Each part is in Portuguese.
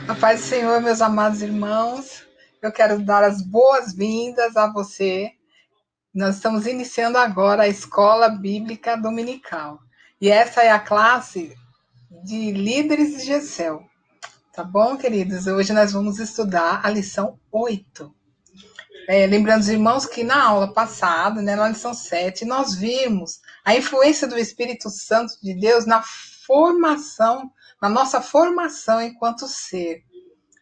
A paz do Senhor, meus amados irmãos, eu quero dar as boas-vindas a você. Nós estamos iniciando agora a Escola Bíblica Dominical. E essa é a classe de líderes de GECEL. Tá bom, queridos? Hoje nós vamos estudar a lição 8. Lembrando os irmãos que na aula passada, na lição 7, nós vimos a influência do Espírito Santo de Deus na formação, na nossa formação enquanto ser.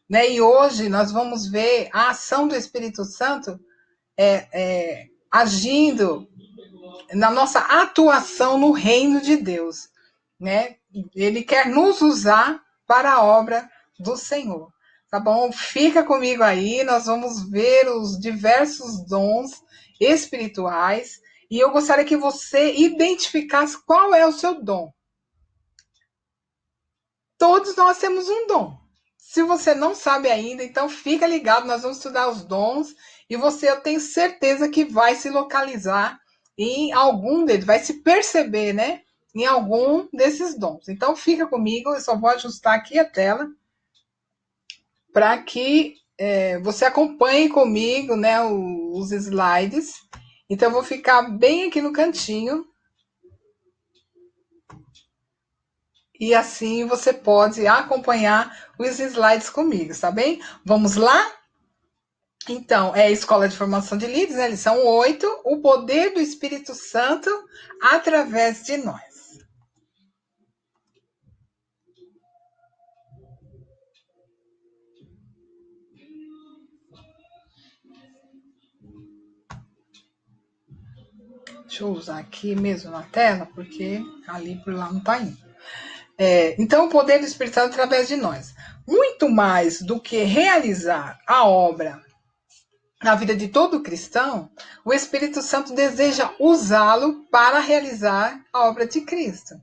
E hoje nós vamos ver a ação do Espírito Santo agindo na nossa atuação no reino de Deus. Ele quer nos usar para a obra do Senhor. Tá bom? Fica comigo aí, nós vamos ver os diversos dons espirituais e eu gostaria que você identificasse qual é o seu dom. Todos nós temos um dom. Se você não sabe ainda, então fica ligado, nós vamos estudar os dons e você, eu tenho certeza que vai se localizar em algum deles, vai se perceber, em algum desses dons. Então fica comigo, eu só vou ajustar aqui a tela para que você acompanhe comigo, os slides. Então eu vou ficar bem aqui no cantinho. E assim você pode acompanhar os slides comigo, tá bem? Vamos lá? Então, é a Escola de Formação de Líderes, lição 8, o poder do Espírito Santo através de nós. Deixa eu usar aqui mesmo na tela, porque ali por lá não está indo. Então, o poder do Espírito Santo através de nós. Muito mais do que realizar a obra na vida de todo cristão, o Espírito Santo deseja usá-lo para realizar a obra de Cristo.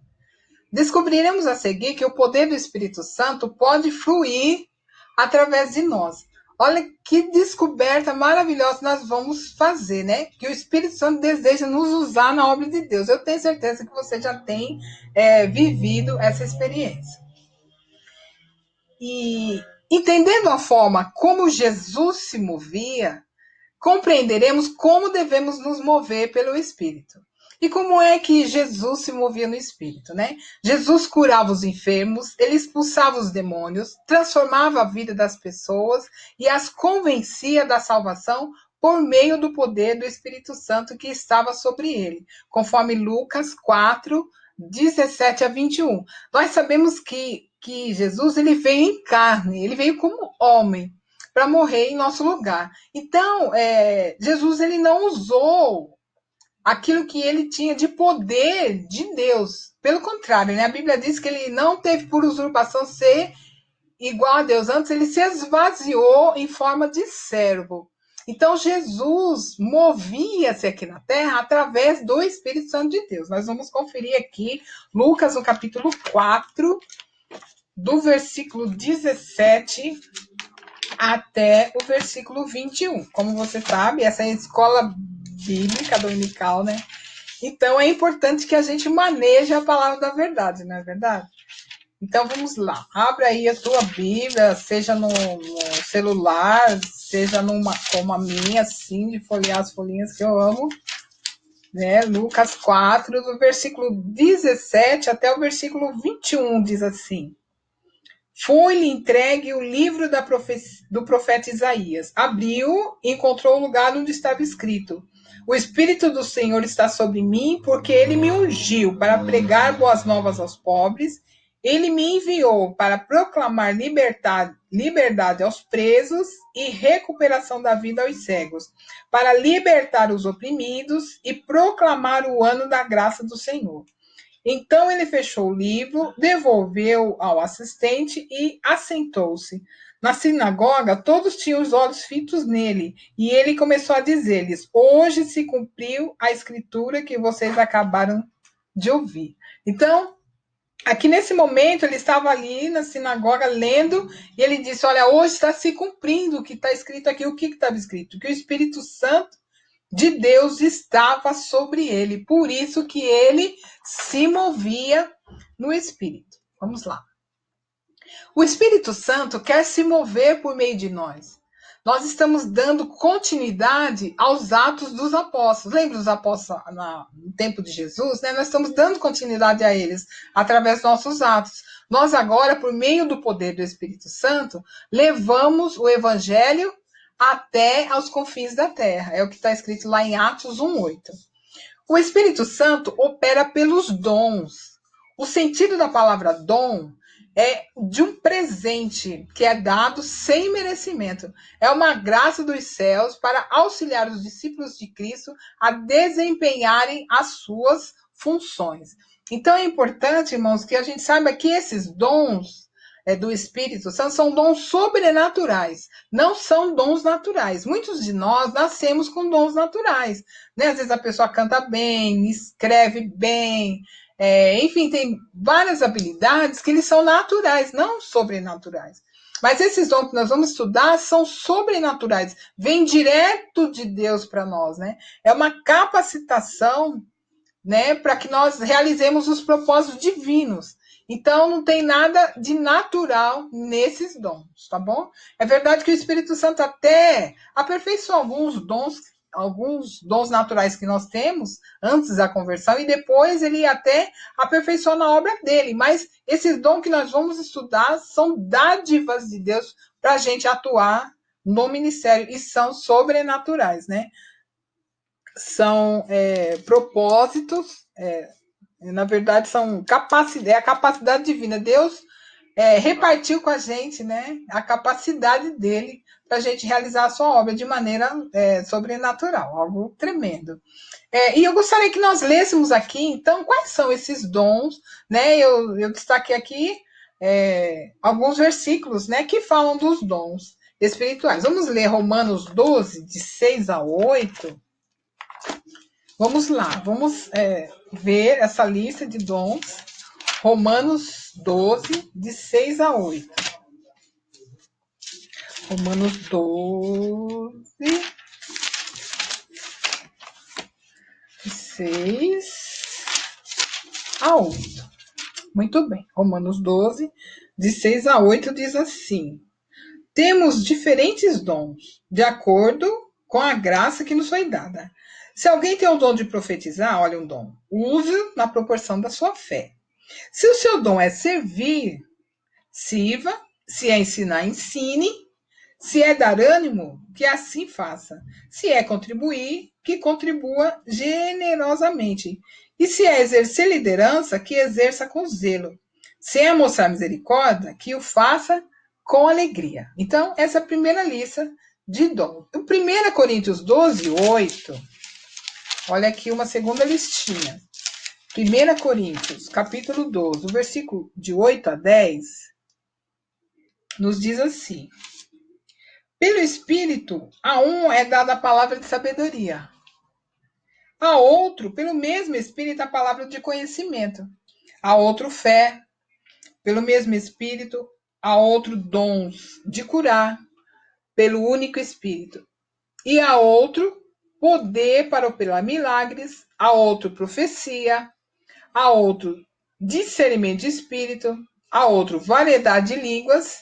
Descobriremos a seguir que o poder do Espírito Santo pode fluir através de nós. Olha que descoberta maravilhosa nós vamos fazer, Que o Espírito Santo deseja nos usar na obra de Deus. Eu tenho certeza que você já tem vivido essa experiência. E entendendo a forma como Jesus se movia, compreenderemos como devemos nos mover pelo Espírito. E como é que Jesus se movia no Espírito, Jesus curava os enfermos, ele expulsava os demônios, transformava a vida das pessoas e as convencia da salvação por meio do poder do Espírito Santo que estava sobre ele, conforme Lucas 4, 17 a 21. Nós sabemos que Jesus ele veio em carne, ele veio como homem, para morrer em nosso lugar. Então, Jesus ele não usou aquilo que ele tinha de poder de Deus. Pelo contrário, a Bíblia diz que ele não teve por usurpação ser igual a Deus. Antes, ele se esvaziou em forma de servo. Então, Jesus movia-se aqui na terra através do Espírito Santo de Deus. Nós vamos conferir aqui Lucas, no capítulo 4, do versículo 17 até o versículo 21. Como você sabe, essa é a escola bíblica dominical, Então, é importante que a gente maneje a palavra da verdade, não é verdade? Então, vamos lá. Abra aí a tua Bíblia, seja no celular, seja como a minha, assim, de folhear as folhinhas que eu amo. Lucas 4, do versículo 17 até o versículo 21, diz assim. Foi-lhe entregue o livro do profeta Isaías. Abriu e encontrou o lugar onde estava escrito: O Espírito do Senhor está sobre mim, porque ele me ungiu para pregar boas novas aos pobres. Ele me enviou para proclamar liberdade aos presos e recuperação da vida aos cegos, para libertar os oprimidos e proclamar o ano da graça do Senhor. Então ele fechou o livro, devolveu ao assistente e assentou-se. Na sinagoga, todos tinham os olhos fitos nele, e ele começou a dizer-lhes: Hoje se cumpriu a escritura que vocês acabaram de ouvir. Então, aqui nesse momento, ele estava ali na sinagoga lendo, e ele disse: Olha, hoje está se cumprindo o que está escrito aqui. O que estava escrito? Que o Espírito Santo de Deus estava sobre ele, por isso que ele se movia no Espírito. Vamos lá. O Espírito Santo quer se mover por meio de nós. Nós estamos dando continuidade aos atos dos apóstolos. Lembra dos apóstolos no tempo de Jesus? Né? Nós estamos dando continuidade a eles através dos nossos atos. Nós agora, por meio do poder do Espírito Santo, levamos o Evangelho até aos confins da terra. É o que está escrito lá em Atos 1:8. O Espírito Santo opera pelos dons. O sentido da palavra dom é de um presente que é dado sem merecimento. É uma graça dos céus para auxiliar os discípulos de Cristo a desempenharem as suas funções. Então é importante, irmãos, que a gente saiba que esses dons do Espírito Santo são dons sobrenaturais, não são dons naturais. Muitos de nós nascemos com dons naturais, né? Às vezes a pessoa canta bem, escreve bem, enfim, tem várias habilidades que eles são naturais, não sobrenaturais. Mas esses dons que nós vamos estudar são sobrenaturais, vêm direto de Deus para nós, né? É uma capacitação, né, para que nós realizemos os propósitos divinos. Então, não tem nada de natural nesses dons, tá bom? É verdade que o Espírito Santo até aperfeiçoa alguns dons naturais que nós temos antes da conversão e depois ele até aperfeiçoa na obra dele. Mas esses dons que nós vamos estudar são dádivas de Deus para a gente atuar no ministério e são sobrenaturais, né? São propósitos, na verdade, são a capacidade divina. Deus repartiu com a gente, né, a capacidade dele para a gente realizar a sua obra de maneira sobrenatural, algo tremendo. E eu gostaria que nós lêssemos aqui, então, quais são esses dons, né? Eu destaquei aqui alguns versículos, né, que falam dos dons espirituais. Vamos ler Romanos 12, de 6 a 8. Vamos lá, vamos ver essa lista de dons. Romanos 12, de 6 a 8. Romanos 12, de 6 a 8. Muito bem. Romanos 12, de 6 a 8 diz assim: temos diferentes dons, de acordo com a graça que nos foi dada. Se alguém tem o dom de profetizar, olha um dom, use na proporção da sua fé. Se o seu dom é servir, sirva. Se é ensinar, ensine. Se é dar ânimo, que assim faça. Se é contribuir, que contribua generosamente. E se é exercer liderança, que exerça com zelo. Se é mostrar misericórdia, que o faça com alegria. Então, essa é a primeira lista de dom. 1 Coríntios 12, 8. Olha aqui uma segunda listinha. 1 Coríntios, capítulo 12, o versículo de 8 a 10, nos diz assim: pelo Espírito, a um é dada a palavra de sabedoria, a outro, pelo mesmo Espírito, a palavra de conhecimento, a outro fé, pelo mesmo Espírito, a outro dons de curar, pelo único Espírito, e a outro poder para operar milagres, a outro profecia, a outro discernimento de espírito, a outro variedade de línguas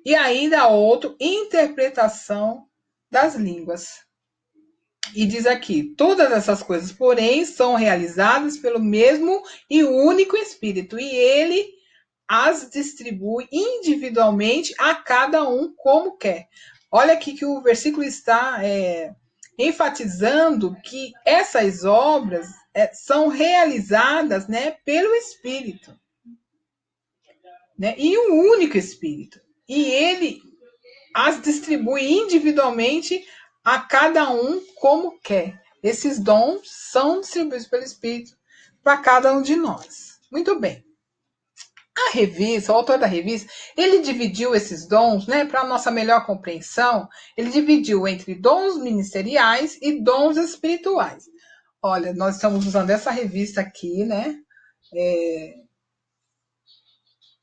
e ainda a outro interpretação das línguas. E diz aqui, todas essas coisas, porém, são realizadas pelo mesmo e único Espírito, e ele as distribui individualmente a cada um como quer. Olha aqui que o versículo está enfatizando que essas obras são realizadas, né, pelo Espírito, né, e um único Espírito. E ele as distribui individualmente a cada um como quer. Esses dons são distribuídos pelo Espírito para cada um de nós. Muito bem. A revista, o autor da revista, ele dividiu esses dons, né, para a nossa melhor compreensão, ele dividiu entre dons ministeriais e dons espirituais. Olha, nós estamos usando essa revista aqui, né,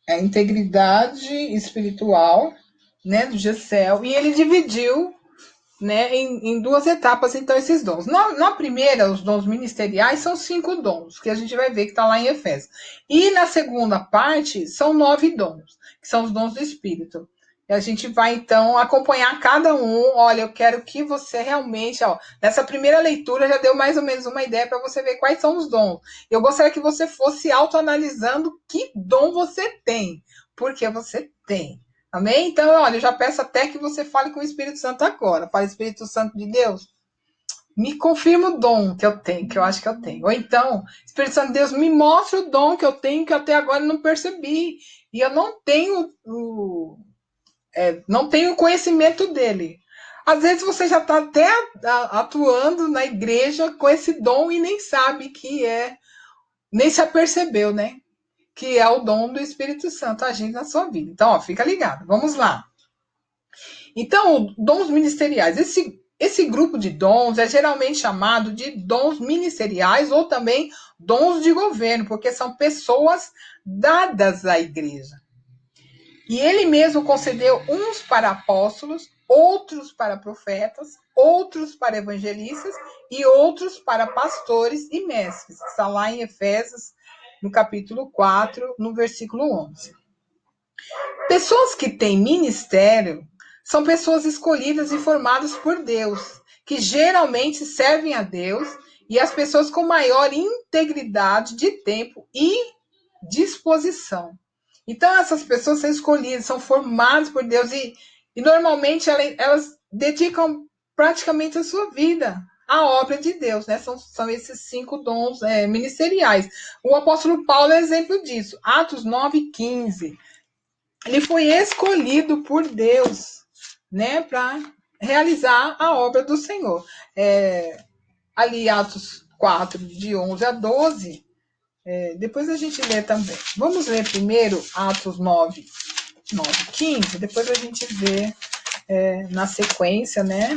a Integridade Espiritual, né, do Gessel, e ele dividiu, né, em duas etapas, então, esses dons. Na primeira, os dons ministeriais são 5 dons, que a gente vai ver que está lá em Efésios. E na segunda parte, são 9 dons, que são os dons do Espírito. E a gente vai, então, acompanhar cada um. Olha, eu quero que você realmente, ó, nessa primeira leitura já deu mais ou menos uma ideia para você ver quais são os dons. Eu gostaria que você fosse autoanalisando que dom você tem, porque você tem. Amém? Então, olha, eu já peço até que você fale com o Espírito Santo agora. Fale, Espírito Santo de Deus, me confirma o dom que eu tenho, que eu acho que eu tenho. Ou então, Espírito Santo de Deus, me mostra o dom que eu tenho, que até agora eu não percebi. E eu não tenho não tenho conhecimento dele. Às vezes você já está até atuando na igreja com esse dom e nem sabe que é, nem se apercebeu, né? Que é o dom do Espírito Santo agindo na sua vida. Então, ó, fica ligado. Vamos lá. Então, dons ministeriais. Esse grupo de dons é geralmente chamado de dons ministeriais ou também dons de governo, porque são pessoas dadas à igreja. E ele mesmo concedeu uns para apóstolos, outros para profetas, outros para evangelistas e outros para pastores e mestres. Está lá em Efésios, no capítulo 4, no versículo 11. Pessoas que têm ministério são pessoas escolhidas e formadas por Deus, que geralmente servem a Deus e as pessoas com maior integridade de tempo e disposição. Então, essas pessoas são escolhidas, são formadas por Deus e normalmente elas dedicam praticamente a sua vida à obra de Deus, né? São esses 5 dons ministeriais. O apóstolo Paulo é exemplo disso. Atos 9:15. Ele foi escolhido por Deus, né, para realizar a obra do Senhor. Ali, Atos 4, de 11 a 12, depois a gente lê também. Vamos ler primeiro Atos 9:15, depois a gente vê na sequência, né,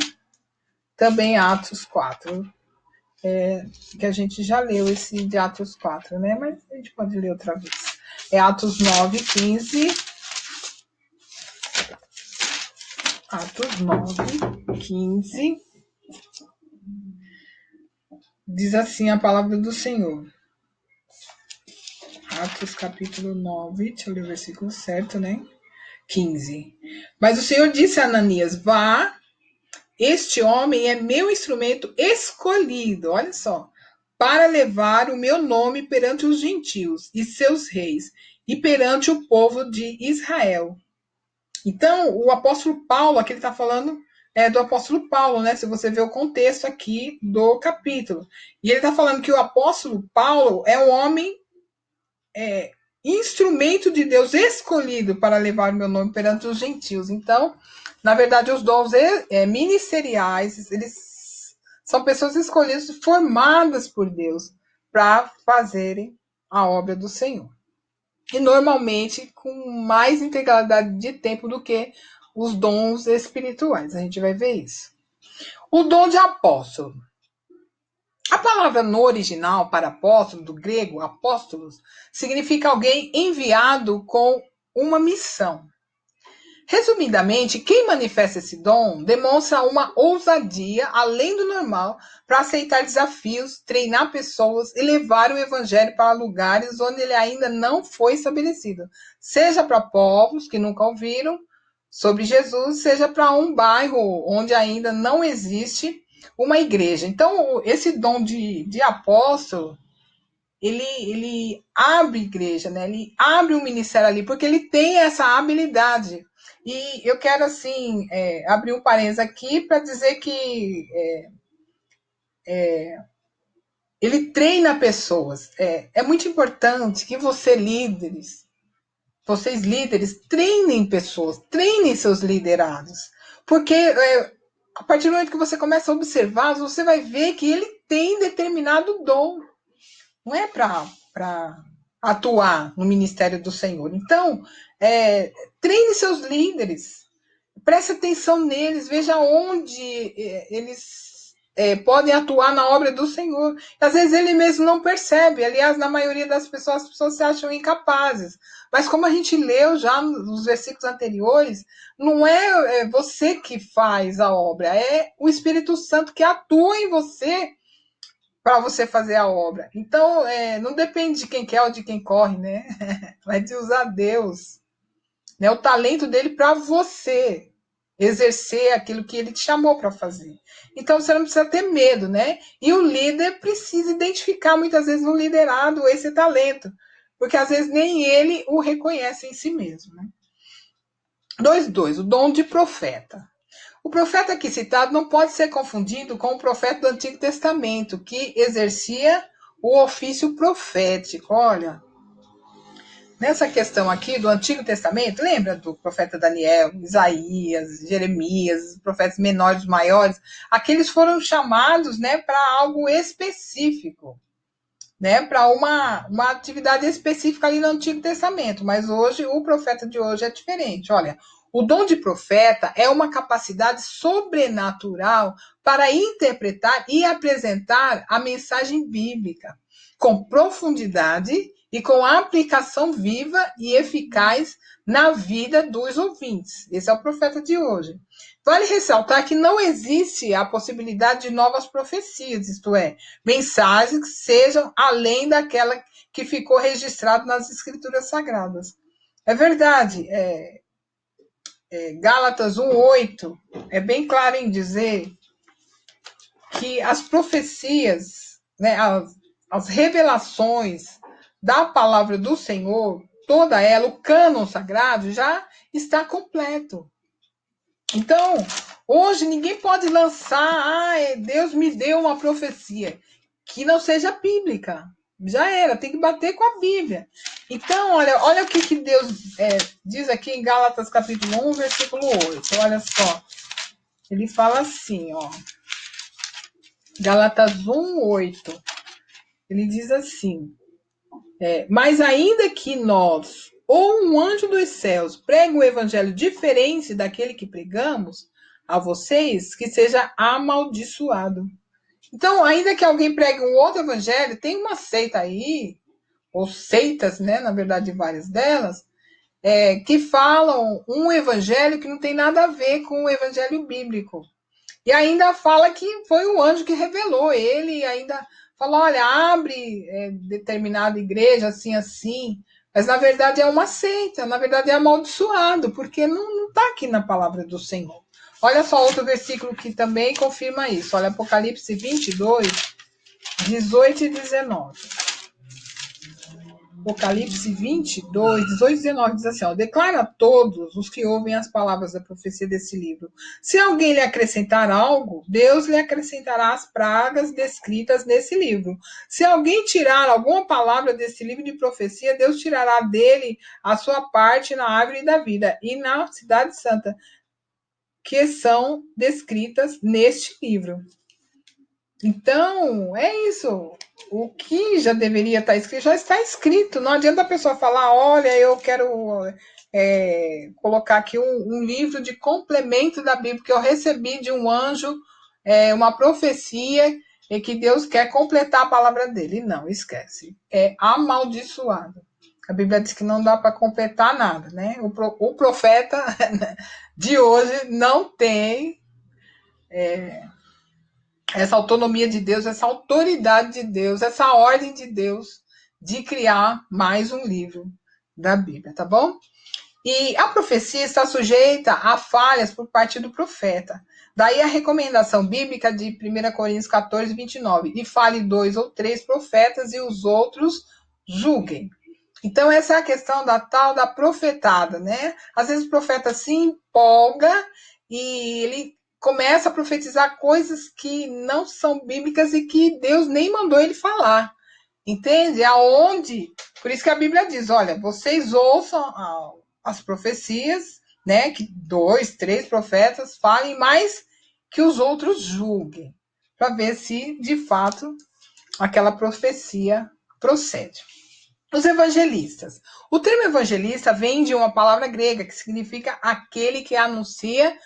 também Atos 4, que a gente já leu esse de Atos 4, né, mas a gente pode ler outra vez. É Atos 9:15. Atos 9:15, diz assim a palavra do Senhor. Atos capítulo 9, deixa eu ler o versículo certo, né? 15. Mas o Senhor disse a Ananias: vá, este homem é meu instrumento escolhido, olha só, para levar o meu nome perante os gentios e seus reis, e perante o povo de Israel. Então, o apóstolo Paulo, aqui ele está falando do apóstolo Paulo, né? Se você vê o contexto aqui do capítulo. E ele está falando que o apóstolo Paulo é um homem instrumento de Deus escolhido para levar o meu nome perante os gentios. Então, na verdade, os dons ministeriais, eles são pessoas escolhidas, formadas por Deus para fazerem a obra do Senhor. E normalmente com mais integralidade de tempo do que os dons espirituais. A gente vai ver isso. O dom de apóstolo. A palavra no original para apóstolo, do grego apóstolos, significa alguém enviado com uma missão. Resumidamente, quem manifesta esse dom demonstra uma ousadia além do normal para aceitar desafios, treinar pessoas e levar o evangelho para lugares onde ele ainda não foi estabelecido, seja para povos que nunca ouviram sobre Jesus, seja para um bairro onde ainda não existe uma igreja. Então, esse dom de apóstolo, ele abre igreja, né? Ele abre um ministério ali, porque ele tem essa habilidade. E eu quero, assim, abrir um parênteses aqui para dizer que ele treina pessoas. É muito importante que vocês líderes, treinem pessoas, treinem seus liderados. Porque a partir do momento que você começa a observar, você vai ver que ele tem determinado dom. Não é para atuar no ministério do Senhor. Então, treine seus líderes, preste atenção neles, veja onde eles podem atuar na obra do Senhor. Às vezes ele mesmo não percebe. Aliás, na maioria das pessoas, as pessoas se acham incapazes. Mas como a gente leu já nos versículos anteriores, não é você que faz a obra, é o Espírito Santo que atua em você para você fazer a obra. Então, não depende de quem quer ou de quem corre, né? Vai de usar Deus, né? O talento dele para você exercer aquilo que ele te chamou para fazer. Então você não precisa ter medo, né? E o líder precisa identificar muitas vezes no liderado esse talento, porque às vezes nem ele o reconhece em si mesmo, né? 2:2, o dom de profeta. O profeta aqui citado não pode ser confundido com o profeta do Antigo Testamento, que exercia o ofício profético. Olha, nessa questão aqui do Antigo Testamento, lembra do profeta Daniel, Isaías, Jeremias, os profetas menores, maiores? Aqueles foram chamados, né, para algo específico, né, para uma atividade específica ali no Antigo Testamento. Mas hoje, o profeta de hoje é diferente. Olha, o dom de profeta é uma capacidade sobrenatural para interpretar e apresentar a mensagem bíblica com profundidade e com aplicação viva e eficaz na vida dos ouvintes. Esse é o profeta de hoje. Vale ressaltar que não existe a possibilidade de novas profecias, isto é, mensagens que sejam além daquela que ficou registrada nas Escrituras Sagradas. É verdade, Gálatas 1:8 é bem claro em dizer que as profecias, né, as revelações da palavra do Senhor, toda ela, o cânon sagrado, já está completo. Então, hoje ninguém pode lançar, Deus me deu uma profecia que não seja bíblica. Já era, tem que bater com a Bíblia. Então, olha o que Deus diz aqui em Gálatas capítulo 1, versículo 8. Olha só. Ele fala assim, ó. Gálatas 1:8. Ele diz assim: mas ainda que nós, ou um anjo dos céus, pregue um evangelho diferente daquele que pregamos a vocês, que seja amaldiçoado. Então, ainda que alguém pregue um outro evangelho, tem uma seita aí, ou seitas, né, na verdade, várias delas, que falam um evangelho que não tem nada a ver com o evangelho bíblico. E ainda fala que foi o anjo que revelou ele, e ainda fala, olha, abre determinada igreja, assim, assim. Mas, na verdade, é uma seita, na verdade, é amaldiçoado, porque não está aqui na palavra do Senhor. Olha só outro versículo que também confirma isso. Olha, Apocalipse 22, 18 e 19. Apocalipse 22, 18 e 19 diz assim, ó, declara a todos os que ouvem as palavras da profecia desse livro. Se alguém lhe acrescentar algo, Deus lhe acrescentará as pragas descritas nesse livro. Se alguém tirar alguma palavra desse livro de profecia, Deus tirará dele a sua parte na árvore da vida e na cidade santa, que são descritas neste livro. Então, é isso. O que já deveria estar escrito, já está escrito. Não adianta a pessoa falar, olha, eu quero colocar aqui um livro de complemento da Bíblia, que eu recebi de um anjo, uma profecia, e que Deus quer completar a palavra dele. Não, esquece. É amaldiçoado. A Bíblia diz que não dá para completar nada, né? O profeta de hoje não tem essa autonomia de Deus, essa autoridade de Deus, essa ordem de Deus de criar mais um livro da Bíblia, tá bom? E a profecia está sujeita a falhas por parte do profeta. Daí a recomendação bíblica de 1 Coríntios 14, 29. E fale 2 ou 3 profetas e os outros julguem. Então, essa é a questão da tal da profetada, né? Às vezes o profeta se empolga e ele começa a profetizar coisas que não são bíblicas e que Deus nem mandou ele falar. Entende? Aonde? Por isso que a Bíblia diz, olha, vocês ouçam as profecias, né? Que 2, 3 profetas falem, mas que os outros julguem, para ver se de fato aquela profecia procede. Os evangelistas. O termo evangelista vem de uma palavra grega que significa aquele que anuncia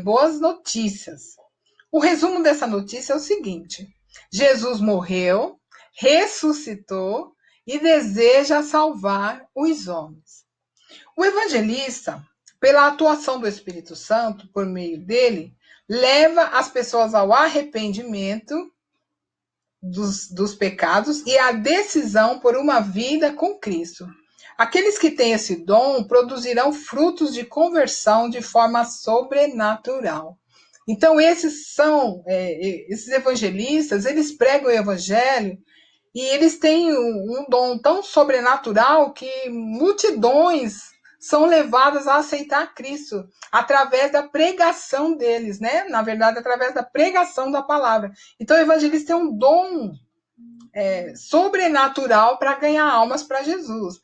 boas notícias. O resumo dessa notícia é o seguinte: Jesus morreu, ressuscitou e deseja salvar os homens. O evangelista, pela atuação do Espírito Santo por meio dele, leva as pessoas ao arrependimento dos pecados e à decisão por uma vida com Cristo. Aqueles que têm esse dom produzirão frutos de conversão de forma sobrenatural. Então, esses evangelistas, eles pregam o evangelho e eles têm um dom tão sobrenatural que multidões são levadas a aceitar Cristo através da pregação deles, né? Na verdade, através da pregação da palavra. Então, o evangelista tem um dom sobrenatural para ganhar almas para Jesus.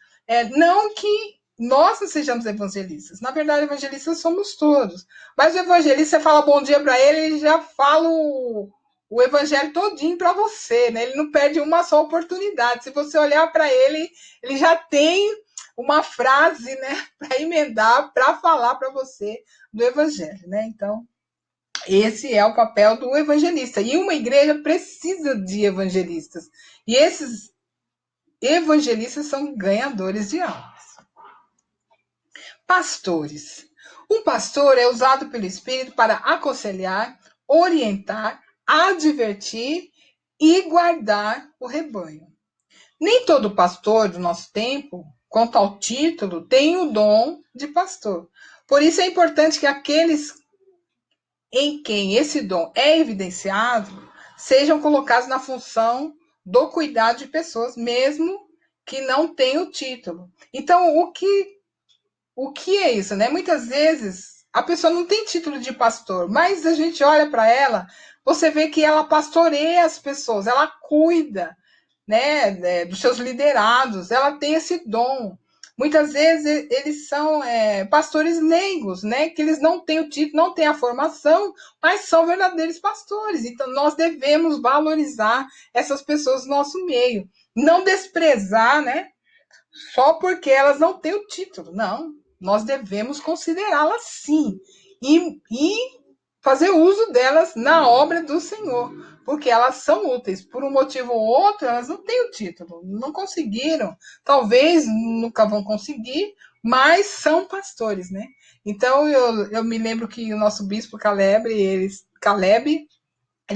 Não que nós não sejamos evangelistas. Na verdade, evangelistas somos todos. Mas o evangelista, você fala bom dia para ele, ele já fala o evangelho todinho para você, né? Ele não perde uma só oportunidade. Se você olhar para ele, ele já tem uma frase, né, para emendar, para falar para você do evangelho, né? Então, esse é o papel do evangelista. E uma igreja precisa de evangelistas. E esses evangelistas são ganhadores de almas. Pastores. Um pastor é usado pelo Espírito para aconselhar, orientar, advertir e guardar o rebanho. Nem todo pastor do nosso tempo, quanto ao título, tem o dom de pastor. Por isso é importante que aqueles em quem esse dom é evidenciado sejam colocados na função do cuidado de pessoas, mesmo que não tenham o título. Então, o que é isso, né? Muitas vezes a pessoa não tem título de pastor, mas a gente olha para ela, você vê que ela pastoreia as pessoas, ela cuida, né, dos seus liderados, ela tem esse dom. Muitas vezes eles são pastores leigos, né, que eles não têm o título, não têm a formação, mas são verdadeiros pastores. Então nós devemos valorizar essas pessoas no nosso meio, não desprezar, né, só porque elas não têm o título. Não, nós devemos considerá-las sim e fazer uso delas na obra do Senhor, porque elas são úteis. Por um motivo ou outro, elas não têm o título, não conseguiram, talvez nunca vão conseguir, mas são pastores, né? Então, eu me lembro que o nosso bispo Caleb, ele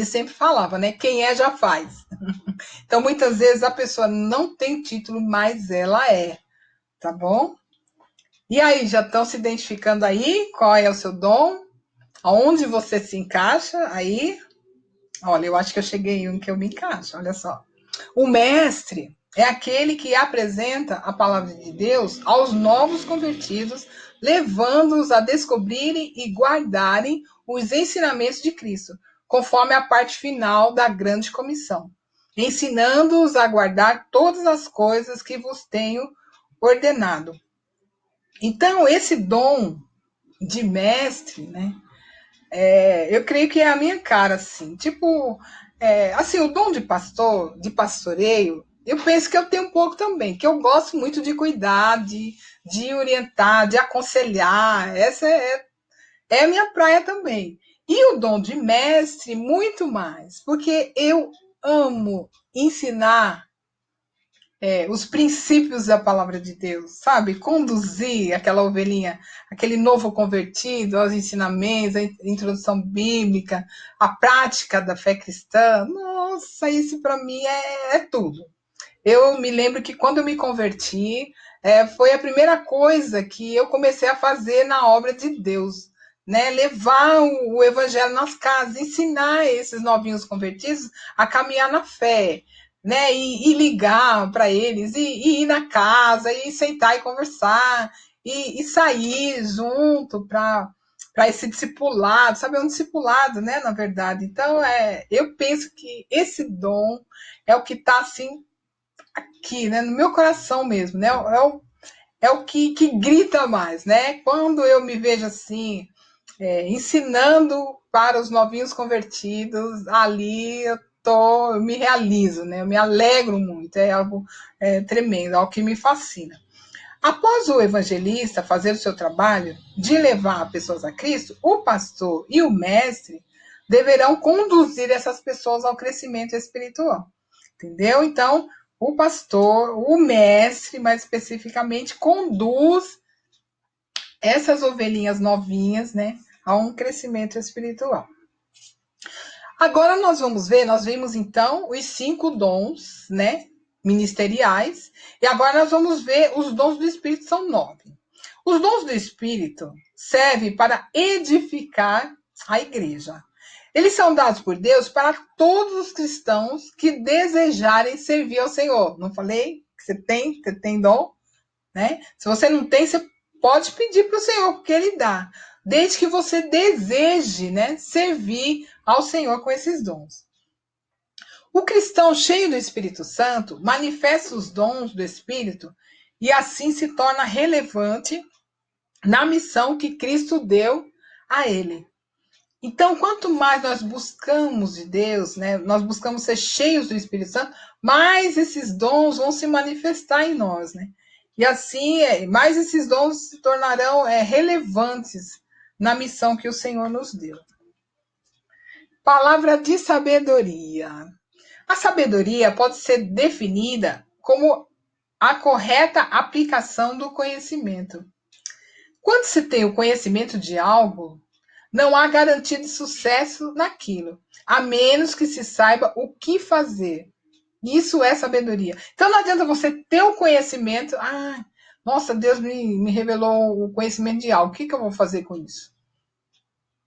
sempre falava, né? Quem é, já faz. Então, muitas vezes a pessoa não tem título, mas ela é, tá bom? E aí, já estão se identificando aí? Qual é o seu dom? Aonde você se encaixa aí? Olha, eu acho que eu cheguei em um que eu me encaixo, olha só. O mestre é aquele que apresenta a palavra de Deus aos novos convertidos, levando-os a descobrirem e guardarem os ensinamentos de Cristo, conforme a parte final da grande comissão, ensinando-os a guardar todas as coisas que vos tenho ordenado. Então, esse dom de mestre, né? Eu creio que é a minha cara, assim. Tipo, assim, o dom de pastor, de pastoreio, eu penso que eu tenho um pouco também, que eu gosto muito de cuidar, de orientar, de aconselhar. Essa é a minha praia também. E o dom de mestre, muito mais, porque eu amo ensinar os princípios da palavra de Deus, sabe? Conduzir aquela ovelhinha, aquele novo convertido aos ensinamentos, a introdução bíblica, a prática da fé cristã. Nossa, isso para mim é tudo. Eu me lembro que quando eu me converti, foi a primeira coisa que eu comecei a fazer na obra de Deus. Né, levar o evangelho nas casas, ensinar esses novinhos convertidos a caminhar na fé, né? E ligar para eles, e ir na casa, e sentar e conversar, e sair junto para esse discipulado, sabe? É um discipulado, né? Na verdade. Então, eu penso que esse dom é o que está assim aqui, né? No meu coração mesmo, né? É o que grita mais, né? Quando eu me vejo assim, ensinando para os novinhos convertidos, ali eu me realizo, né? Eu me alegro muito, é algo tremendo, algo que me fascina. Após o evangelista fazer o seu trabalho de levar pessoas a Cristo, o pastor e o mestre deverão conduzir essas pessoas ao crescimento espiritual. Entendeu? Então, o pastor, o mestre, mais especificamente, conduz essas ovelhinhas novinhas, né, a um crescimento espiritual. Agora nós vimos então os 5 dons, né, ministeriais, e agora nós vamos ver os dons do Espírito, são 9. Os dons do Espírito servem para edificar a igreja. Eles são dados por Deus para todos os cristãos que desejarem servir ao Senhor. Não falei que você tem dom, né? Se você não tem, você pode pedir para o Senhor, que Ele dá. Desde que você deseje, né, servir ao Senhor com esses dons. O cristão cheio do Espírito Santo manifesta os dons do Espírito e assim se torna relevante na missão que Cristo deu a ele. Então, quanto mais nós buscamos de Deus, né, nós buscamos ser cheios do Espírito Santo, mais esses dons vão se manifestar em nós, né? E assim, mais esses dons se tornarão relevantes na missão que o Senhor nos deu. Palavra de sabedoria. A sabedoria pode ser definida como a correta aplicação do conhecimento. Quando se tem o conhecimento de algo, não há garantia de sucesso naquilo, a menos que se saiba o que fazer. Isso é sabedoria. Então não adianta você ter o conhecimento, nossa, Deus me revelou o conhecimento de algo, o que eu vou fazer com isso?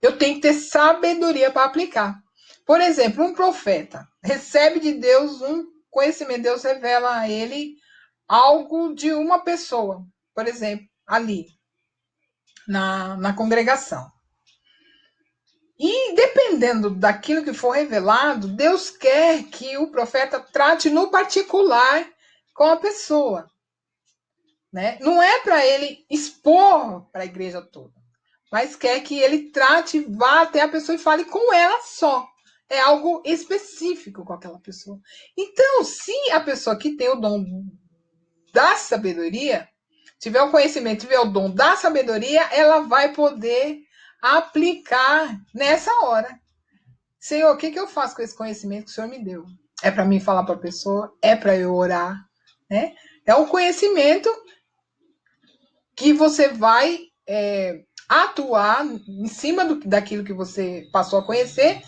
Eu tenho que ter sabedoria para aplicar. Por exemplo, um profeta recebe de Deus um conhecimento, Deus revela a ele algo de uma pessoa, por exemplo, ali, na congregação. E dependendo daquilo que for revelado, Deus quer que o profeta trate no particular com a pessoa. Né? Não é para ele expor para a igreja toda, mas quer que ele trate, vá até a pessoa e fale com ela só. É algo específico com aquela pessoa. Então, se a pessoa que tem o dom da sabedoria, tiver o conhecimento, tiver o dom da sabedoria, ela vai poder aplicar nessa hora. Senhor, o que eu faço com esse conhecimento que o Senhor me deu? É para mim falar para a pessoa? É para eu orar? Né? É um conhecimento que você vai atuar em cima daquilo que você passou a conhecer,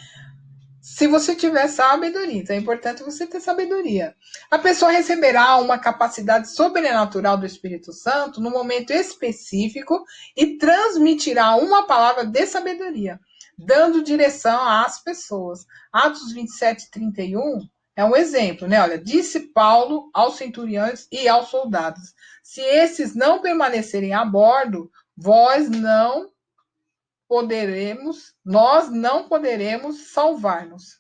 se você tiver sabedoria. Então é importante você ter sabedoria. A pessoa receberá uma capacidade sobrenatural do Espírito Santo no momento específico e transmitirá uma palavra de sabedoria, dando direção às pessoas. Atos 27, 31 é um exemplo, né? Olha, disse Paulo aos centuriões e aos soldados: se esses não permanecerem a bordo, nós não poderemos salvar-nos.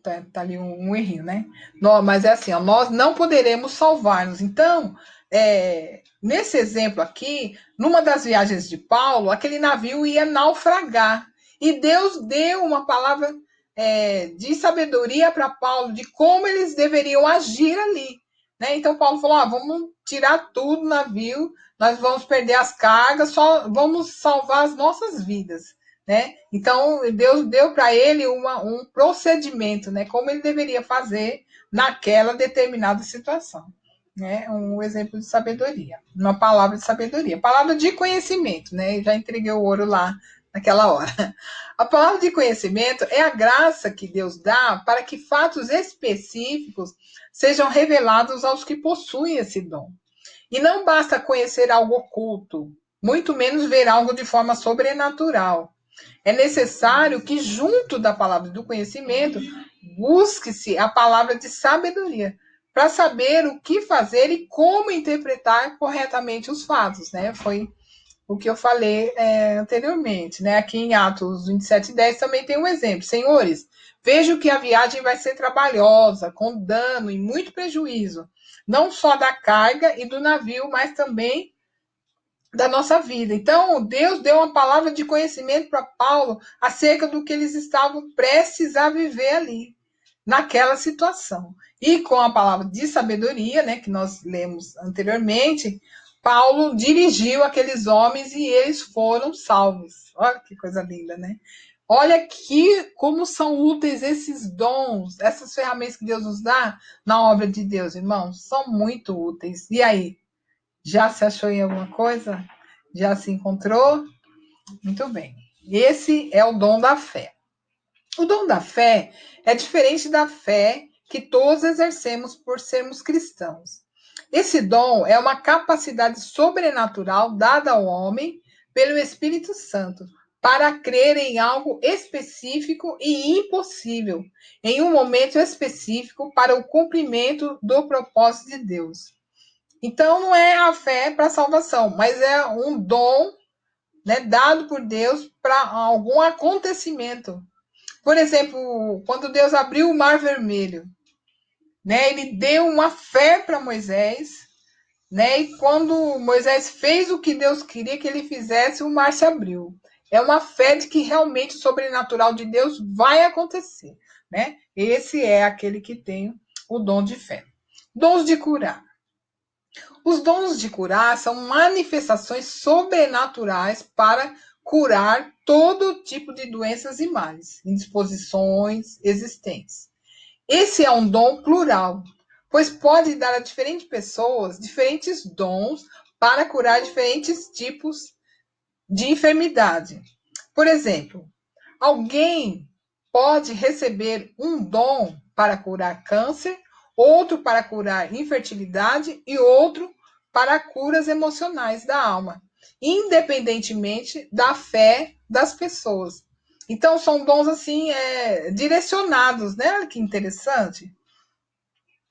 Tá ali um errinho, né? Mas é assim, nós não poderemos salvar-nos. Então, nesse exemplo aqui, numa das viagens de Paulo, aquele navio ia naufragar. E Deus deu uma palavra de sabedoria para Paulo, de como eles deveriam agir ali. Né? Então, Paulo falou, vamos tirar tudo do navio, nós vamos perder as cargas, só vamos salvar as nossas vidas. Né? Então, Deus deu para ele um procedimento, né? Como ele deveria fazer naquela determinada situação. Né? Um exemplo de sabedoria, uma palavra de sabedoria, palavra de conhecimento, né? Já entreguei o ouro lá naquela hora. A palavra de conhecimento é a graça que Deus dá para que fatos específicos sejam revelados aos que possuem esse dom. E não basta conhecer algo oculto, muito menos ver algo de forma sobrenatural. É necessário que, junto da palavra do conhecimento, busque-se a palavra de sabedoria, para saber o que fazer e como interpretar corretamente os fatos. Né? Foi o que eu falei anteriormente. Né? Aqui em Atos 27:10 também tem um exemplo. Senhores, vejo que a viagem vai ser trabalhosa, com dano e muito prejuízo, não só da carga e do navio, mas também da nossa vida. Então, Deus deu uma palavra de conhecimento para Paulo acerca do que eles estavam prestes a viver ali, naquela situação. E com a palavra de sabedoria, né, que nós lemos anteriormente, Paulo dirigiu aqueles homens e eles foram salvos. Olha que coisa linda, né? Olha aqui como são úteis esses dons, essas ferramentas que Deus nos dá na obra de Deus, irmãos. São muito úteis. E aí, já se achou em alguma coisa? Já se encontrou? Muito bem. Esse é o dom da fé. O dom da fé é diferente da fé que todos exercemos por sermos cristãos. Esse dom é uma capacidade sobrenatural dada ao homem pelo Espírito Santo para crer em algo específico e impossível, em um momento específico para o cumprimento do propósito de Deus. Então, não é a fé para a salvação, mas é um dom, né, dado por Deus para algum acontecimento. Por exemplo, quando Deus abriu o Mar Vermelho, né, ele deu uma fé para Moisés, né, e quando Moisés fez o que Deus queria que ele fizesse, o mar se abriu. É uma fé de que realmente o sobrenatural de Deus vai acontecer, né? Esse é aquele que tem o dom de fé. Dons de curar. Os dons de curar são manifestações sobrenaturais para curar todo tipo de doenças e males, indisposições existentes. Esse é um dom plural, pois pode dar a diferentes pessoas diferentes dons para curar diferentes tipos de enfermidade. Por exemplo, alguém pode receber um dom para curar câncer, outro para curar infertilidade e outro para curas emocionais da alma, independentemente da fé das pessoas. Então, são dons assim, direcionados, né? Olha que interessante.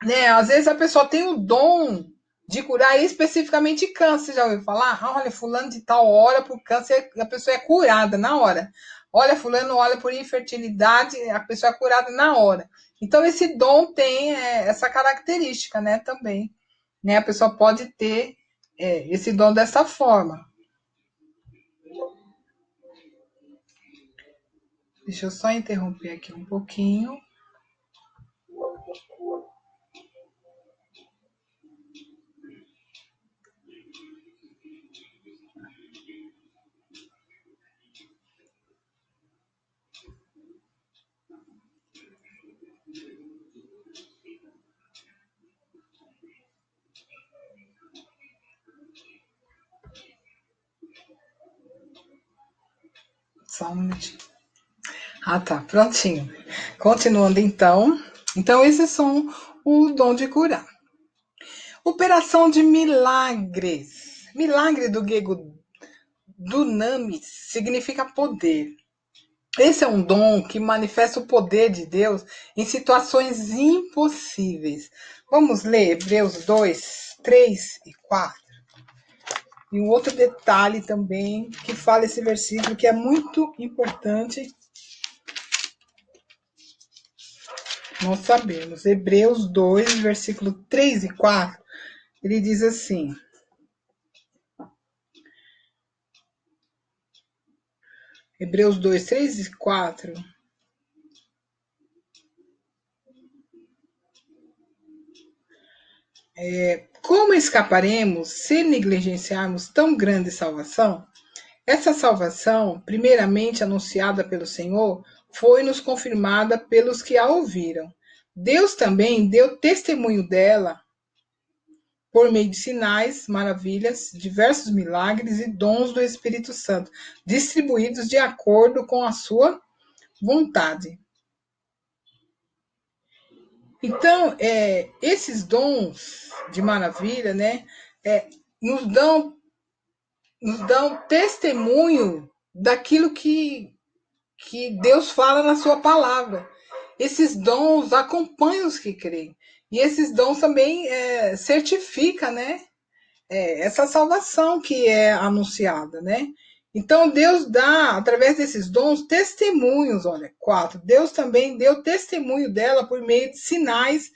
Né? Às vezes a pessoa tem o dom de curar especificamente câncer. Já ouviu falar? Ah, olha, fulano de tal ora por câncer, a pessoa é curada na hora. Olha, fulano olha por infertilidade, a pessoa é curada na hora. Então, esse dom tem essa característica, né, também. Né? A pessoa pode ter esse dom dessa forma. Deixa eu só interromper aqui um pouquinho. Só um minutinho. Ah, tá, prontinho. Continuando então. Então, esses são o dom de curar. Operação de milagres. Milagre do grego dunamis significa poder. Esse é um dom que manifesta o poder de Deus em situações impossíveis. Vamos ler Hebreus 2, 3 e 4. E um outro detalhe também que fala esse versículo que é muito importante nós sabemos. Hebreus 2, versículo 3 e 4, ele diz assim: Hebreus 2, 3 e 4. Como escaparemos se negligenciarmos tão grande salvação? Essa salvação, primeiramente anunciada pelo Senhor, foi-nos confirmada pelos que a ouviram. Deus também deu testemunho dela por meio de sinais, maravilhas, diversos milagres e dons do Espírito Santo, distribuídos de acordo com a sua vontade. Então, esses dons de maravilha, né, nos dão testemunho daquilo que Deus fala na sua palavra. Esses dons acompanham os que creem. E esses dons também certificam, né, essa salvação que é anunciada, né? Então, Deus dá, através desses dons, testemunhos. Olha, 4. Deus também deu testemunho dela por meio de sinais,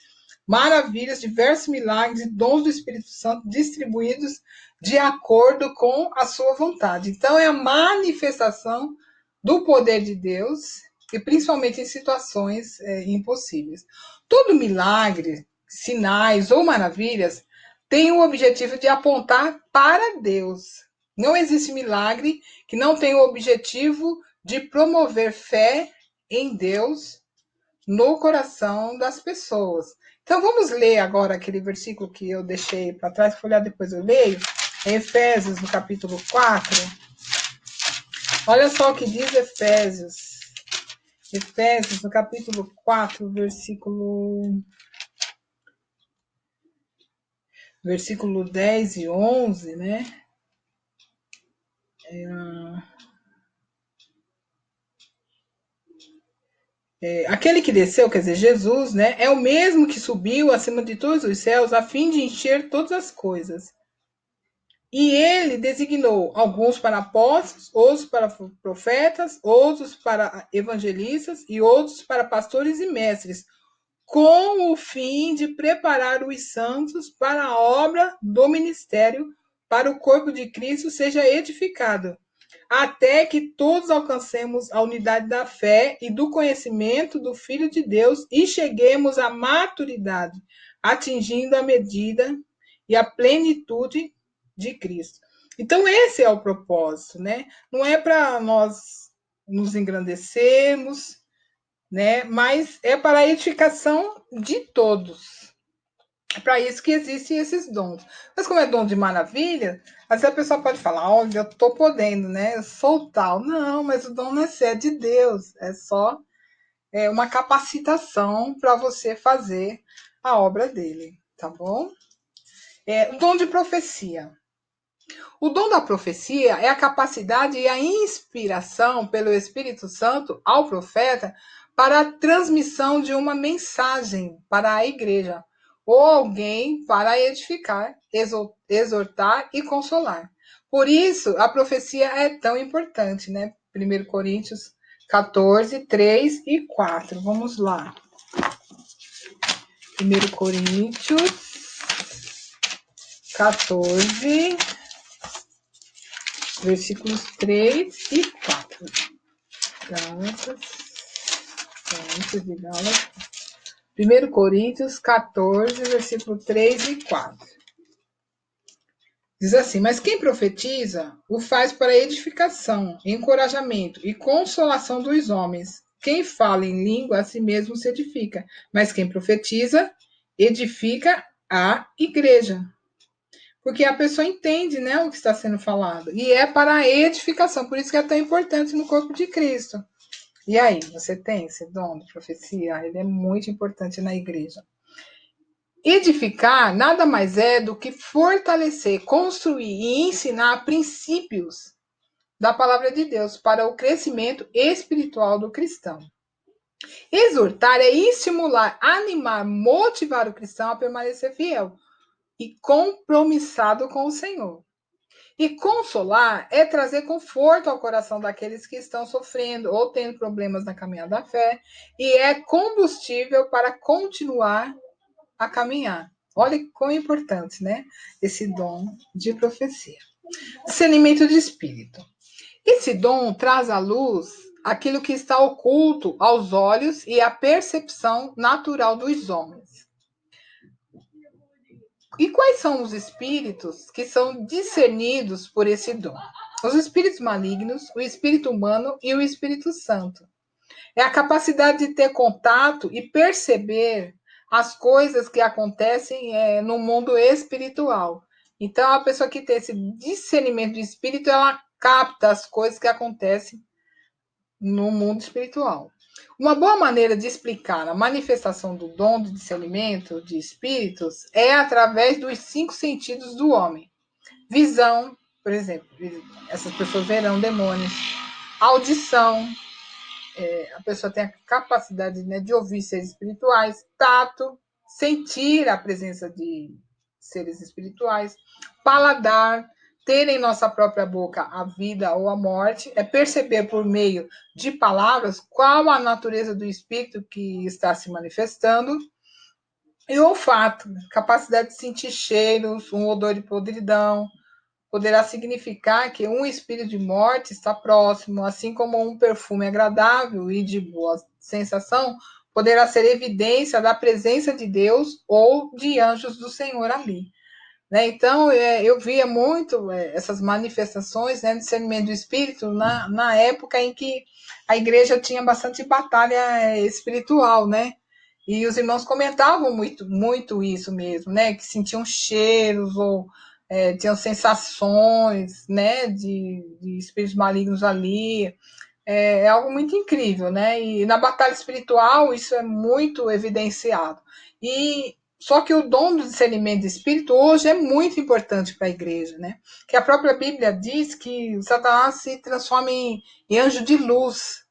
maravilhas, diversos milagres e dons do Espírito Santo distribuídos de acordo com a sua vontade. Então, é a manifestação do poder de Deus, e principalmente em situações impossíveis. Todo milagre, sinais ou maravilhas tem o objetivo de apontar para Deus. Não existe milagre que não tenha o objetivo de promover fé em Deus no coração das pessoas. Então vamos ler agora aquele versículo que eu deixei para trás, folhear depois eu leio, em Efésios, no capítulo 4. Olha só o que diz Efésios. Efésios, no capítulo 4, versículo 10 e 11, né? Aquele que desceu, quer dizer, Jesus, né? É o mesmo que subiu acima de todos os céus a fim de encher todas as coisas. E ele designou alguns para apóstolos, outros para profetas, outros para evangelistas e outros para pastores e mestres, com o fim de preparar os santos para a obra do ministério, para o corpo de Cristo seja edificado, até que todos alcancemos a unidade da fé e do conhecimento do Filho de Deus e cheguemos à maturidade, atingindo a medida e a plenitude de Cristo. Então, esse é o propósito, né? Não é para nós nos engrandecermos, né? Mas é para a edificação de todos. É para isso que existem esses dons. Mas como é dom de maravilha, às vezes a pessoa pode falar, olha, eu estou podendo, né? Eu sou tal. Não, mas o dom não é de Deus. É só uma capacitação para você fazer a obra dele, tá bom? O dom de profecia. O dom da profecia é a capacidade e a inspiração pelo Espírito Santo ao profeta para a transmissão de uma mensagem para a igreja, ou alguém para edificar, exortar e consolar. Por isso, a profecia é tão importante, né? 1 Coríntios 14, 3 e 4. Vamos lá. 1 Coríntios 14, versículos 3 e 4. Gálatas, Coríntios e Gálatas. 1 Coríntios 14, versículo 3 e 4. Diz assim: mas quem profetiza o faz para edificação, encorajamento e consolação dos homens. Quem fala em língua a si mesmo se edifica, mas quem profetiza edifica a igreja. Porque a pessoa entende, né, o que está sendo falado. E é para a edificação, por isso que é tão importante no corpo de Cristo. E aí, você tem esse dom de profecia? Ele é muito importante na igreja. Edificar nada mais é do que fortalecer, construir e ensinar princípios da palavra de Deus para o crescimento espiritual do cristão. Exortar é estimular, animar, motivar o cristão a permanecer fiel e compromissado com o Senhor. E consolar é trazer conforto ao coração daqueles que estão sofrendo ou tendo problemas na caminhada da fé, e é combustível para continuar a caminhar. Olha quão importante, né? Esse dom de profecia. Discernimento de espírito. Esse dom traz à luz aquilo que está oculto aos olhos e à percepção natural dos homens. E quais são os espíritos que são discernidos por esse dom? Os espíritos malignos, o espírito humano e o Espírito Santo. É a capacidade de ter contato e perceber as coisas que acontecem no mundo espiritual. Então, a pessoa que tem esse discernimento de espírito, ela capta as coisas que acontecem no mundo espiritual. Uma boa maneira de explicar a manifestação do dom de discernimento de espíritos é através dos 5 sentidos do homem. Visão, por exemplo, essas pessoas verão demônios. Audição, a pessoa tem a capacidade, né, de ouvir seres espirituais. Tato, sentir a presença de seres espirituais. Paladar, ter em nossa própria boca a vida ou a morte. É perceber por meio de palavras qual a natureza do espírito que está se manifestando. E olfato, capacidade de sentir cheiros, um odor de podridão, poderá significar que um espírito de morte está próximo, assim como um perfume agradável e de boa sensação poderá ser evidência da presença de Deus ou de anjos do Senhor ali. né? Então, eu via muito essas manifestações, né, de discernimento do espírito na época em que a igreja tinha bastante batalha espiritual, né? E os irmãos comentavam muito, muito isso mesmo, né? Que sentiam cheiros ou tinham sensações, né? De espíritos malignos ali. É algo muito incrível, né? E na batalha espiritual isso é muito evidenciado. E só que o dom do discernimento de espírito hoje é muito importante para a igreja, né? Que a própria Bíblia diz que Satanás se transforma em anjo de luz,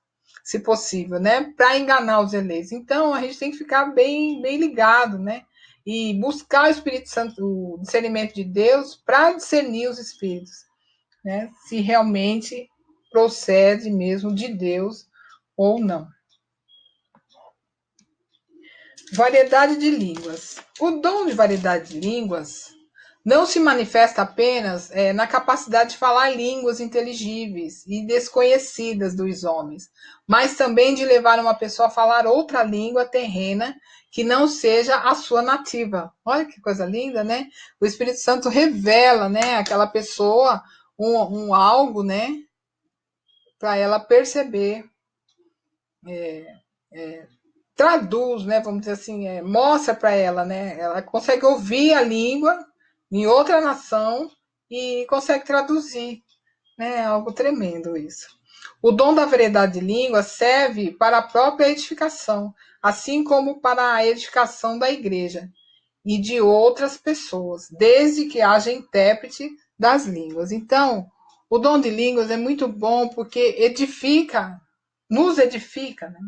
se possível, né? Para enganar os eleitos. Então a gente tem que ficar bem, bem ligado, né? E buscar o Espírito Santo, o discernimento de Deus, para discernir os espíritos, né? Se realmente procede mesmo de Deus ou não. Variedade de línguas. O dom de variedade de línguas não se manifesta apenas na capacidade de falar línguas inteligíveis e desconhecidas dos homens, mas também de levar uma pessoa a falar outra língua terrena que não seja a sua nativa. Olha que coisa linda, né? O Espírito Santo revela, né, àquela pessoa um algo, né, para ela perceber, traduz, né, vamos dizer assim, mostra para ela, né, ela consegue ouvir a língua em outra nação e consegue traduzir, né, é algo tremendo isso. O dom da variedade de língua serve para a própria edificação, assim como para a edificação da igreja e de outras pessoas, desde que haja intérprete das línguas. Então, o dom de línguas é muito bom porque edifica, nos edifica, né?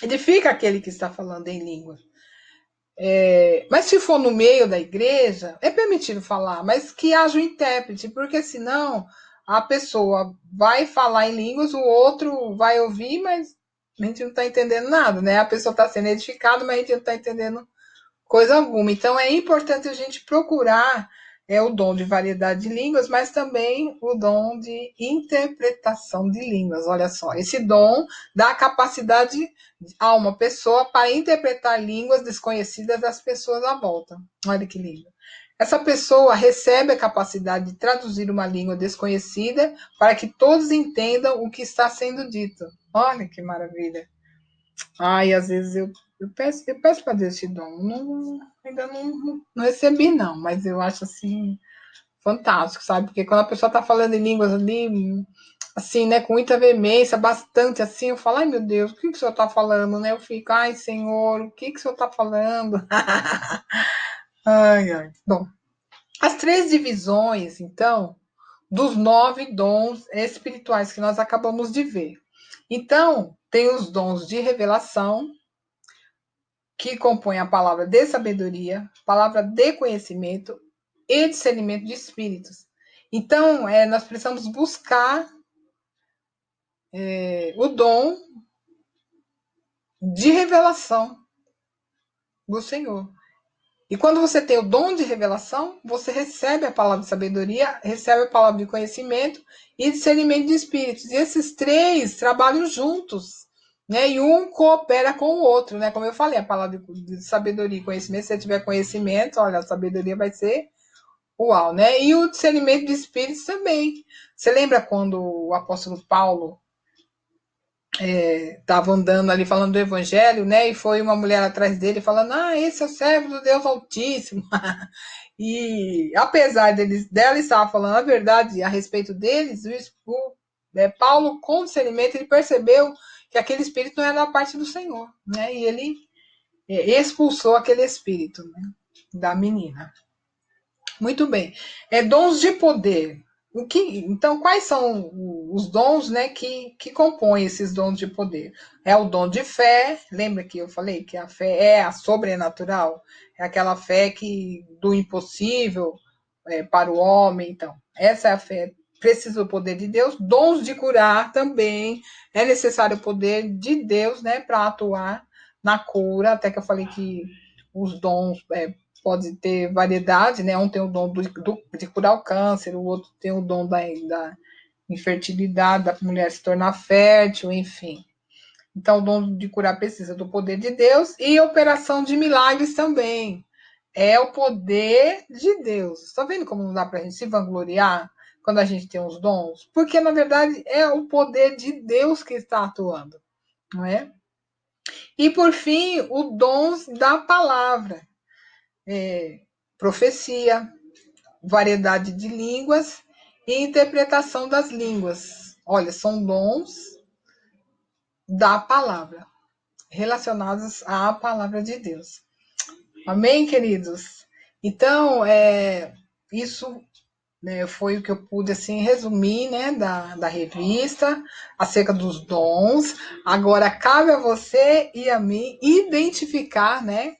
Edifica aquele que está falando em língua. Mas se for no meio da igreja, é permitido falar, mas que haja um intérprete, porque senão a pessoa vai falar em línguas, o outro vai ouvir, mas a gente não está entendendo nada, né? A pessoa está sendo edificada, mas a gente não está entendendo coisa alguma. Então é importante a gente procurar o dom de variedade de línguas, mas também o dom de interpretação de línguas. Olha só, esse dom dá a capacidade a uma pessoa para interpretar línguas desconhecidas das pessoas à volta. Olha que lindo. Essa pessoa recebe a capacidade de traduzir uma língua desconhecida para que todos entendam o que está sendo dito. Olha que maravilha. Ai, às vezes eu peço para Deus esse dom. Ainda não recebi, não, mas eu acho assim fantástico, sabe? Porque quando a pessoa está falando em línguas ali, assim, né, com muita veemência, bastante assim, eu falo, ai meu Deus, o que o senhor está falando, né? Eu fico, ai Senhor, o que o senhor está falando? Ai, ai. Bom, as três divisões, então, dos 9 dons espirituais que nós acabamos de ver. Então, tem os dons de revelação, que compõe a palavra de sabedoria, palavra de conhecimento e discernimento de espíritos. Então, nós precisamos buscar o dom de revelação do Senhor. E quando você tem o dom de revelação, você recebe a palavra de sabedoria, recebe a palavra de conhecimento e discernimento de espíritos. E esses três trabalham juntos, né? E um coopera com o outro, né? Como eu falei, a palavra de sabedoria e conhecimento, se você tiver conhecimento, olha, a sabedoria vai ser uau, né? E o discernimento de espíritos também. Você lembra quando o apóstolo Paulo estava andando ali falando do evangelho, né? E foi uma mulher atrás dele falando: Ah, esse é o servo do Deus Altíssimo. E apesar dela estar falando a verdade a respeito deles, Paulo, com discernimento, ele percebeu que aquele espírito não era da parte do Senhor, né? E ele expulsou aquele espírito, né, da menina. Muito bem. Dons de poder. Então, quais são os dons, né, que compõem esses dons de poder? É o dom de fé. Lembra que eu falei que a fé é a sobrenatural? É aquela fé que do impossível para o homem. Então, essa é a fé. Precisa do poder de Deus. Dons de curar também. É necessário o poder de Deus, né, para atuar na cura. Até que eu falei que os dons pode ter variedade, né? Um tem o dom de curar o câncer, o outro tem o dom da infertilidade, da mulher se tornar fértil, enfim. Então, o dom de curar precisa do poder de Deus e operação de milagres também. É o poder de Deus. Está vendo como não dá para a gente se vangloriar quando a gente tem os dons? Porque, na verdade, é o poder de Deus que está atuando, não é? E, por fim, os dons da palavra. Profecia, variedade de línguas e interpretação das línguas. Olha, são dons da palavra, relacionados à palavra de Deus. Amém, queridos? Então, isso, né, foi o que eu pude assim resumir, né, da revista acerca dos dons. Agora cabe a você e a mim identificar, né,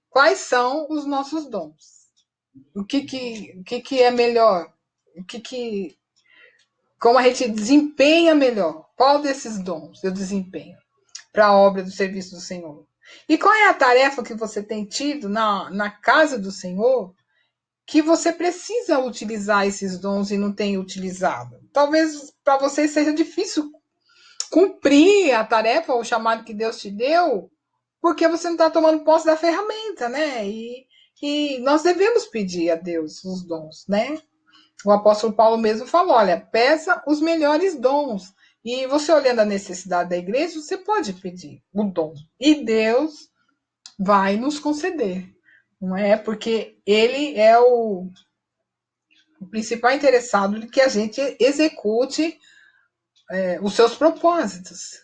quais são os nossos dons. O que é melhor? Como a gente desempenha melhor? Qual desses dons eu desempenho para a obra do serviço do Senhor? E qual é a tarefa que você tem tido na casa do Senhor que você precisa utilizar esses dons e não tem utilizado? Talvez para você seja difícil cumprir a tarefa ou o chamado que Deus te deu, porque você não está tomando posse da ferramenta, né? E nós devemos pedir a Deus os dons, né? O apóstolo Paulo mesmo falou: olha, peça os melhores dons. E você olhando a necessidade da igreja, você pode pedir o dom. E Deus vai nos conceder. Não é? Porque ele é o principal interessado em que a gente execute os seus propósitos,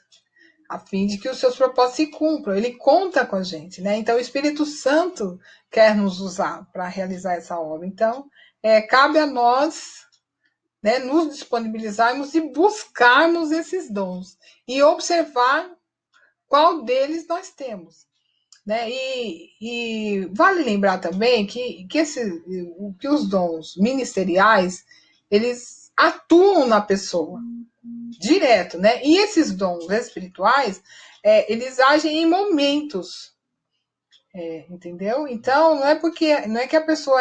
a fim de que os seus propósitos se cumpram. Ele conta com a gente, né? Então o Espírito Santo quer nos usar para realizar essa obra. Então, cabe a nós, né, nos disponibilizarmos e buscarmos esses dons e observar qual deles nós temos. Né? E vale lembrar também que os dons ministeriais, eles atuam na pessoa, direto, né? E esses dons espirituais, eles agem em momentos, entendeu? Então, não é que a pessoa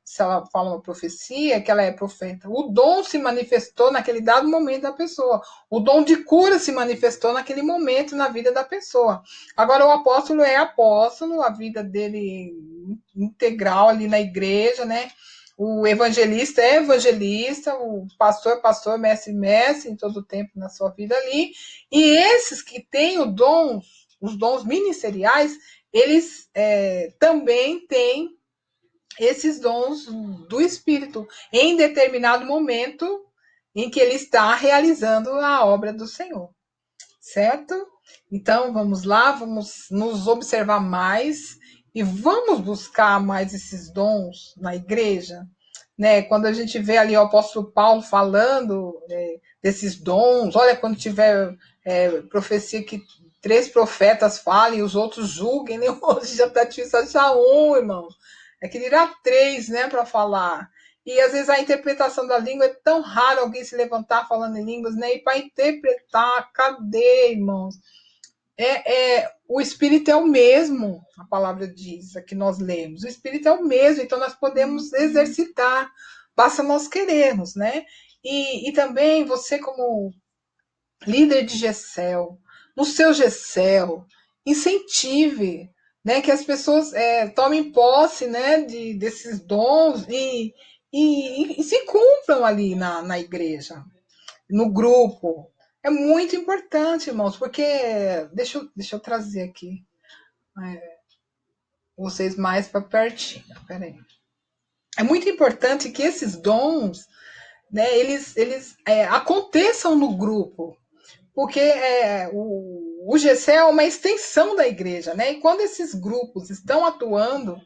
se ela fala uma profecia, que ela é profeta. O dom se manifestou naquele dado momento da pessoa. O dom de cura se manifestou naquele momento na vida da pessoa. Agora, o apóstolo é apóstolo, a vida dele integral ali na igreja, né? O evangelista é evangelista, o pastor é pastor, mestre é mestre, em todo o tempo na sua vida ali. E esses que têm os dons ministeriais, eles também têm esses dons do Espírito em determinado momento em que ele está realizando a obra do Senhor, certo? Então vamos lá, vamos nos observar mais e vamos buscar mais esses dons na igreja, né? Quando a gente vê ali o apóstolo Paulo falando desses dons, olha, quando tiver profecia que 3 profetas falem e os outros julguem, né? Hoje já está difícil achar um, irmão. É que dirá 3, né, para falar. E às vezes a interpretação da língua é tão raro alguém se levantar falando em línguas, né? E para interpretar, cadê, irmãos? O Espírito é o mesmo, a palavra diz, a que nós lemos. O Espírito é o mesmo, então nós podemos exercitar, basta nós querermos, né? E também você, como líder de GECEL, no seu GECEL, incentive, né, que as pessoas tomem posse, né, desses dons e se cumpram ali na igreja, no grupo. É muito importante, irmãos, porque deixa eu trazer aqui vocês mais para pertinho. Peraí. É muito importante que esses dons, né, eles aconteçam no grupo, porque o GC é uma extensão da igreja, né? E quando esses grupos estão atuando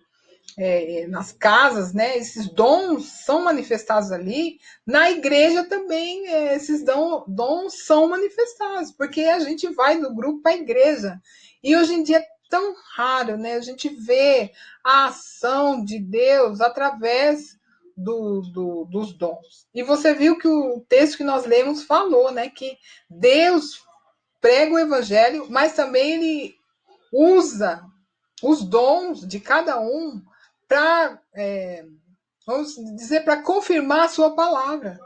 nas casas, né? Esses dons são manifestados ali, na igreja também esses dons são manifestados, porque a gente vai do grupo para a igreja. E hoje em dia é tão raro, né? A gente vê a ação de Deus através dos dons. E você viu que o texto que nós lemos falou, né? Que Deus prega o evangelho, mas também ele usa os dons de cada um para, vamos dizer, para confirmar a sua palavra.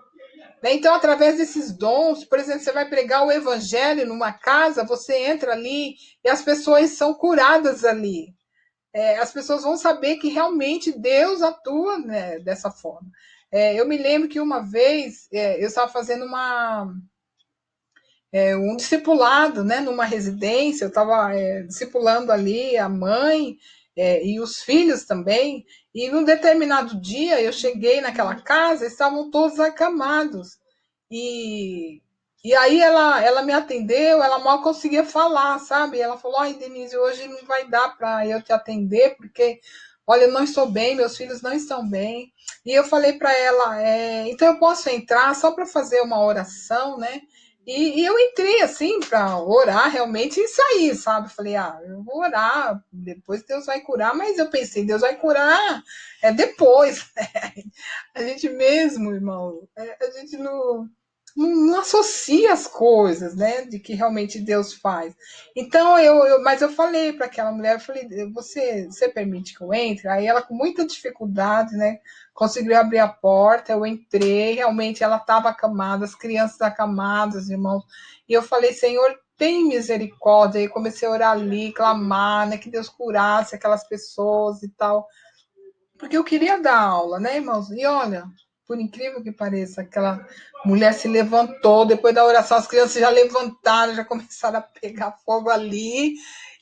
Então, através desses dons, por exemplo, você vai pregar o evangelho numa casa, você entra ali e as pessoas são curadas ali. as pessoas vão saber que realmente Deus atua, né, dessa forma. Eu me lembro que uma vez eu estava fazendo um discipulado, né, numa residência, eu estava discipulando ali a mãe e os filhos também, e num determinado dia eu cheguei naquela casa, estavam todos acamados, e, e aí ela me atendeu, ela mal conseguia falar, sabe? Ela falou, ai, Denise, hoje não vai dar para eu te atender, porque, olha, eu não estou bem, meus filhos não estão bem, e eu falei para ela, então eu posso entrar só para fazer uma oração, né? E eu entrei assim para orar realmente e sair, sabe? Falei, eu vou orar, depois Deus vai curar, mas eu pensei, Deus vai curar depois. A gente mesmo, irmão, a gente não associa as coisas, né? De que realmente Deus faz. Então, mas eu falei para aquela mulher, eu falei, você permite que eu entre? Aí ela, com muita dificuldade, né? Conseguiu abrir a porta, eu entrei, realmente ela estava acamada, as crianças acamadas, irmãos. E eu falei, Senhor, tem misericórdia. E comecei a orar ali, clamar, né? Que Deus curasse aquelas pessoas e tal. Porque eu queria dar aula, né, irmãos? E olha, por incrível que pareça, aquela mulher se levantou, depois da oração, as crianças já levantaram, já começaram a pegar fogo ali.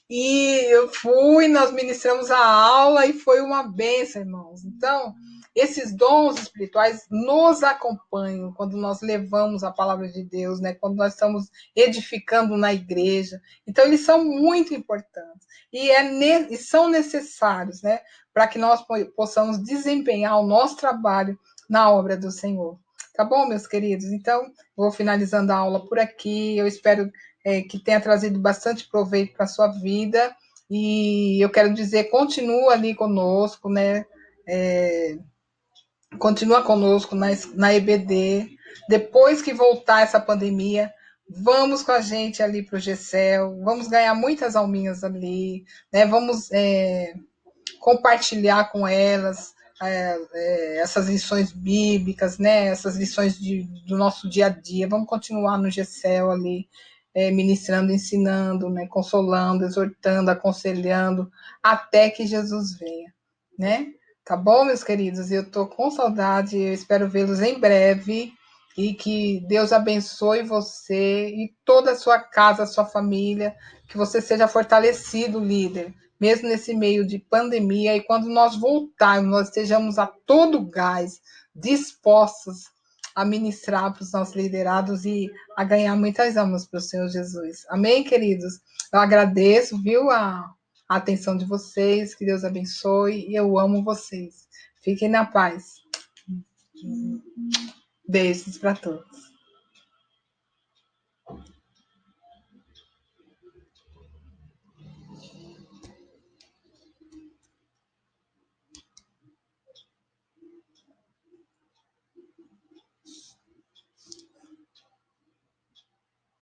E eu fui, nós ministramos a aula e foi uma benção, irmãos. Então, esses dons espirituais nos acompanham quando nós levamos a palavra de Deus, né? Quando nós estamos edificando na igreja. Então, eles são muito importantes e são necessários, né? Para que nós possamos desempenhar o nosso trabalho na obra do Senhor. Tá bom, meus queridos? Então, vou finalizando a aula por aqui. Eu espero que tenha trazido bastante proveito para a sua vida. E eu quero dizer, continua ali conosco, né? Continua conosco na EBD. Depois que voltar essa pandemia, vamos com a gente ali para o GCEL, vamos ganhar muitas alminhas ali, né? Vamos compartilhar com elas essas lições bíblicas, né? Essas lições do nosso dia a dia. Vamos continuar no GCEL ali, ministrando, ensinando, né? Consolando, exortando, aconselhando, até que Jesus venha, né? Tá bom, meus queridos? Eu tô com saudade, eu espero vê-los em breve e que Deus abençoe você e toda a sua casa, a sua família, que você seja fortalecido, líder, mesmo nesse meio de pandemia, e quando nós voltarmos, nós estejamos a todo gás, dispostos a ministrar para os nossos liderados e a ganhar muitas almas para o Senhor Jesus. Amém, queridos? Eu agradeço, viu, a atenção de vocês, que Deus abençoe, e eu amo vocês. Fiquem na paz. Beijos para todos.